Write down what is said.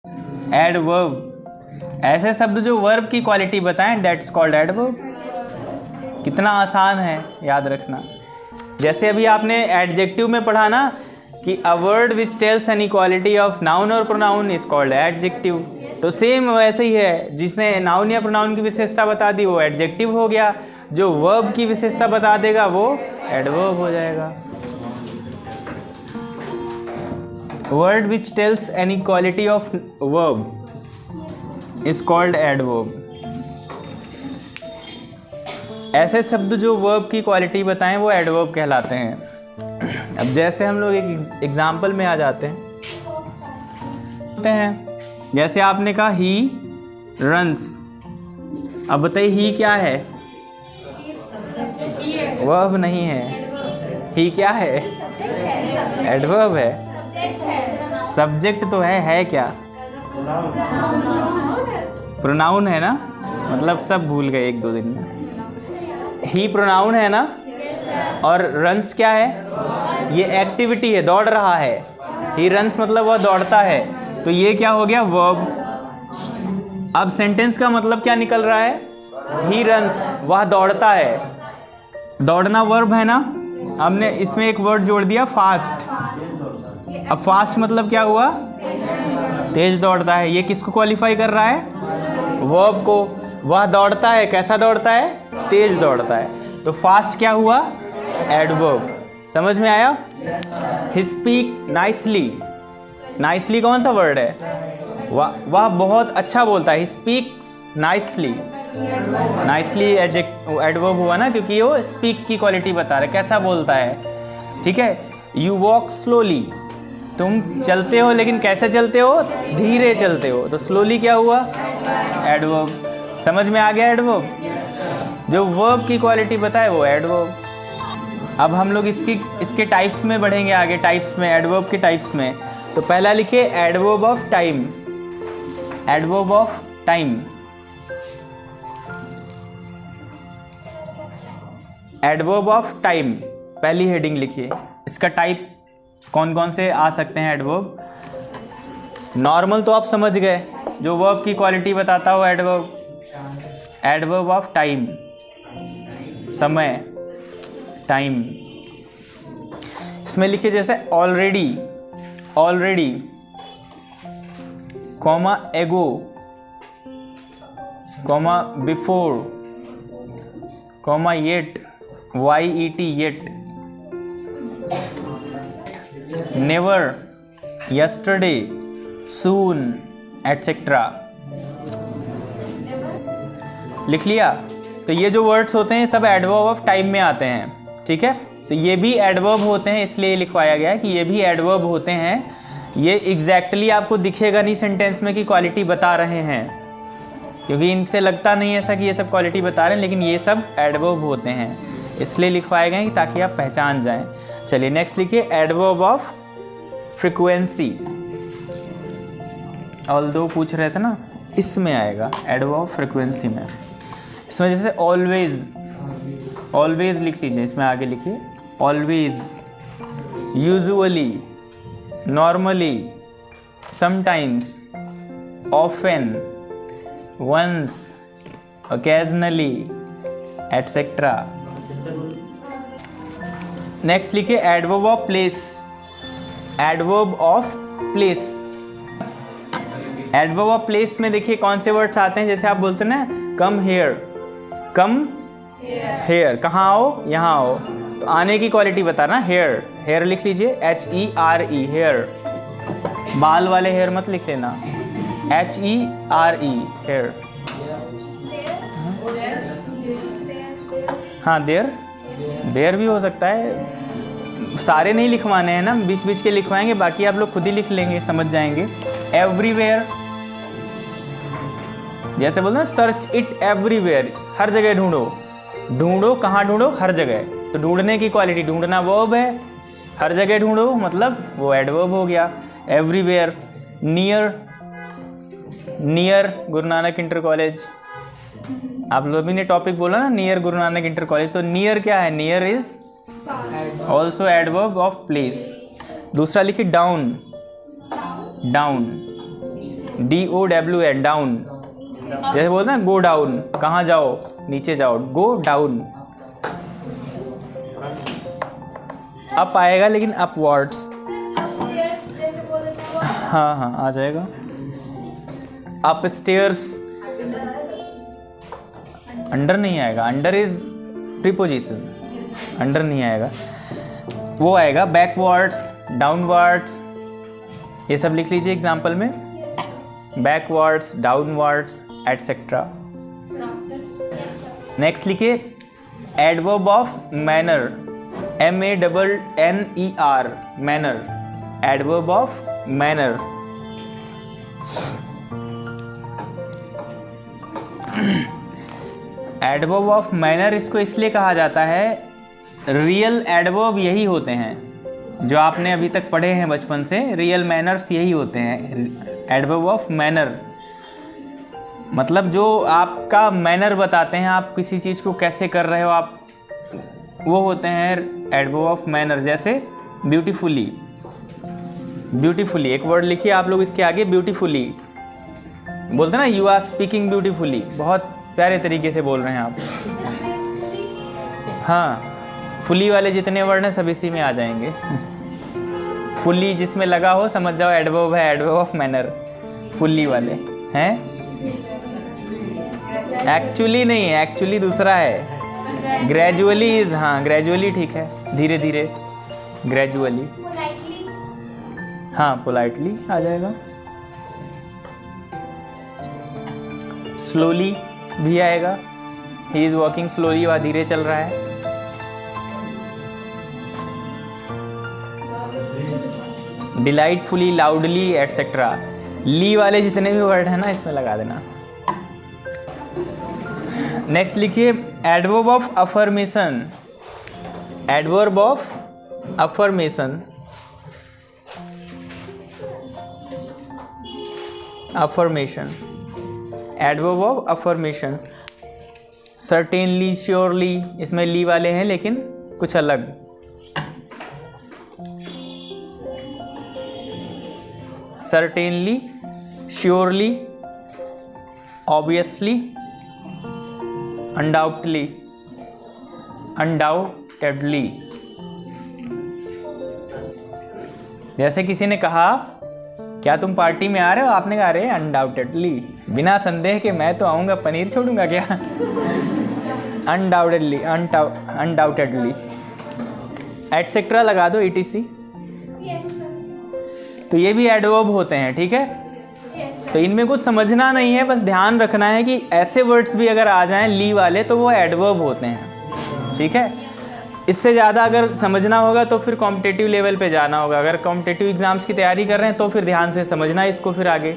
Adverb, ऐसे शब्द जो वर्ब की क्वालिटी बताएं, दैट्स कॉल्ड एडवर्ब। कितना आसान है याद रखना। जैसे अभी आपने एडजेक्टिव में पढ़ा ना कि a word which tells an equality of noun और प्रोनाउन इज कॉल्ड एडजेक्टिव, तो सेम वैसे ही है, जिसने नाउन या प्रोनाउन की विशेषता बता दी वो एडजेक्टिव हो गया, जो वर्ब की विशेषता बता देगा वो एडवर्ब हो जाएगा। Word which tells an equality of verb is called adverb. ऐसे शब्द जो वर्ब की क्वालिटी बताएं वो एडवर्ब कहलाते हैं। अब जैसे हम लोग एक एग्जाम्पल में आ जाते हैं, जैसे आपने कहा ही रन्स। अब बताइए ही क्या है? वर्ब नहीं है, ही क्या है? एडवर्ब है। सब्जेक्ट तो है क्या? प्रोनाउन है ना, मतलब सब भूल गए एक दो दिन में। ही प्रोनाउन है ना, और रन्स क्या है? ये एक्टिविटी है, दौड़ रहा है। ही रन्स मतलब वह दौड़ता है, तो ये क्या हो गया? वर्ब। अब सेंटेंस का मतलब क्या निकल रहा है? ही रन्स, वह दौड़ता है। दौड़ना वर्ब है ना, हमने इसमें एक वर्ड जोड़ दिया फास्ट। अब फास्ट मतलब क्या हुआ? तेज दौड़ता है। ये किसको क्वालिफाई कर रहा है? वर्ब को। वह दौड़ता है, कैसा दौड़ता है? तेज दौड़ता है। तो फास्ट क्या हुआ? एडवर्ब। समझ में आया? He speak nicely. नाइसली कौन सा वर्ड है? वह बहुत अच्छा बोलता है। He speaks nicely. Nicely adverb हुआ ना, क्योंकि वो स्पीक की क्वालिटी बता रहा है, कैसा बोलता है। ठीक है। यू वॉक स्लोली, तुम चलते हो लेकिन कैसे चलते हो? धीरे चलते हो। तो स्लोली क्या हुआ? एडवर्ब। समझ में आ गया? एडवर्ब जो वर्ब की क्वालिटी बताए वो एडवर्ब। अब हम लोग इसके टाइप्स में बढ़ेंगे आगे, टाइप्स में, एडवर्ब के टाइप्स में। तो पहला लिखिए adverb of time. Adverb of time. Adverb of time पहली हेडिंग लिखिए। इसका टाइप कौन कौन से आ सकते हैं एडवर्ब? नॉर्मल तो आप समझ गए, जो वर्ब की क्वालिटी बताता हो एडवर्ब। एडवर्ब ऑफ टाइम, समय, टाइम। इसमें लिखिए जैसे already, already, comma ago, comma before, comma yet, YET yet, never, yesterday, soon, etcetera. लिख लिया? तो ये जो वर्ड्स होते हैं सब एडवर्ब ऑफ टाइम में आते हैं। ठीक है, तो ये भी एडवर्ब होते हैं, इसलिए लिखवाया गया है कि ये भी एडवर्ब होते हैं। ये एग्जैक्टली आपको दिखेगा नहीं सेंटेंस में कि क्वालिटी बता रहे हैं, क्योंकि इनसे लगता नहीं ऐसा कि ये सब क्वालिटी बता रहे हैं, लेकिन ये सब एडवर्ब होते हैं, इसलिए लिखवाए गए कि ताकि आप पहचान जाएं। चलिए नेक्स्ट लिखिए एडवर्ब ऑफ फ्रिक्वेंसी। ऑल्दो पूछ रहे थे ना, इसमें आएगा एडवर्ब ऑफ फ्रिक्वेंसी में। इसमें जैसे ऑलवेज, ऑलवेज लिख लीजिए, इसमें आगे लिखिए always, usually, normally, sometimes, often, once, occasionally, etcetera. Next लिखिए adverb of place. Adverb of place. Adverb of place में देखिए कौन से वर्ड्स आते हैं, जैसे आप बोलते हैं ना कम हेयर, कम हेयर, कहाँ आओ? यहाँ आओ। तो आने की क्वालिटी बता ना, हेयर। हेयर लिख लीजिए HERE, हेयर। बाल वाले हेयर मत लिख लेना, HERE, हेयर। हाँ देयर, देयर भी हो सकता है। सारे नहीं लिखवाने हैं ना, बीच बीच के लिखवाएंगे, बाकी आप लोग खुद ही लिख लेंगे, समझ जाएंगे। एवरीवेयर, जैसे बोलते हैं सर्च इट एवरीवेयर, हर जगह ढूंढो। ढूंढो कहाँ ढूंढो? हर जगह। तो ढूंढने की क्वालिटी, ढूंढना वर्ब है, हर जगह ढूंढो मतलब वो एडवर्ब हो गया। Everywhere. Near, near Guru Nanak inter college, आप लोग ने टॉपिक बोला ना near Guru Nanak inter college, तो नियर क्या है? Near is also adverb of place. दूसरा लिखिए डाउन। Down, DOWN, down. जैसे बोलते हैं गो डाउन, कहाँ जाओ, नीचे जाओ, गो डाउन। अप आएगा लेकिन अपवर्ड्स। हाँ हाँ आ जाएगा। अप स्टेयर्स, अंडर नहीं आएगा, अंडर इज प्रीपोजिशन, अंडर नहीं आएगा। वो आएगा बैकवर्ड्स, डाउनवर्ड्स, ये सब लिख लीजिए एग्जाम्पल में, बैकवर्ड्स, डाउनवर्ड्स एटसेट्रा। नेक्स्ट लिखिए adverb of manner, MANNER, manner, adverb of manner. Adverb of manner इसको इसलिए कहा जाता है, रियल एडवर्ब यही होते हैं जो आपने अभी तक पढ़े हैं बचपन से, रियल मैनर्स यही होते हैं। एडवर्ब ऑफ मैनर मतलब जो आपका मैनर बताते हैं, आप किसी चीज़ को कैसे कर रहे हो आप, वो होते हैं एडवर्ब ऑफ मैनर। जैसे ब्यूटीफुली, ब्यूटीफुली एक वर्ड लिखिए आप लोग इसके आगे, ब्यूटीफुली बोलते हैं ना, यू आर स्पीकिंग ब्यूटीफुली, बहुत प्यारे तरीके से बोल रहे हैं आप। हाँ, फुली वाले जितने वर्ड हैं सब इसी में आ जाएंगे। फुली जिसमें लगा हो समझ जाओ एडवर्ब है, एडवर्ब ऑफ मैनर। फुली वाले हैं, एक्चुअली नहीं है, एक्चुअली दूसरा है। ग्रेजुअली इज, हाँ ग्रेजुअली ठीक है, धीरे धीरे, ग्रेजुअली। हाँ पोलाइटली आ जाएगा। स्लोली भी आएगा, ही इज वॉकिंग स्लोली, वह धीरे चल रहा है। Delightfully, loudly etcetera. ली वाले जितने भी वर्ड हैं ना इसमें लगा देना। नेक्स्ट लिखिए adverb of affirmation, adverb of affirmation, affirmation, adverb of affirmation. Certainly, surely, इसमें ली वाले हैं लेकिन कुछ अलग। Certainly, surely, obviously, undoubtedly, undoubtedly. जैसे किसी ने कहा क्या तुम पार्टी में आ रहे हो, आपने कहा अरे अनडाउटेडली, बिना संदेह के मैं तो आऊँगा, पनीर छोड़ूंगा क्या। अनडाउटेडली, अनडाउटेडली एटसेट्रा लगा दो, ETC। तो ये भी एडवर्ब होते हैं, ठीक है। तो इनमें कुछ समझना नहीं है, बस ध्यान रखना है कि ऐसे वर्ड्स भी अगर आ जाएं ली वाले तो वो एडवर्ब होते हैं, ठीक है। इससे ज़्यादा अगर समझना होगा तो फिर कॉम्पिटिटिव लेवल पे जाना होगा। अगर कॉम्पिटिटिव एग्जाम्स की तैयारी कर रहे हैं तो फिर ध्यान से समझना इसको फिर आगे।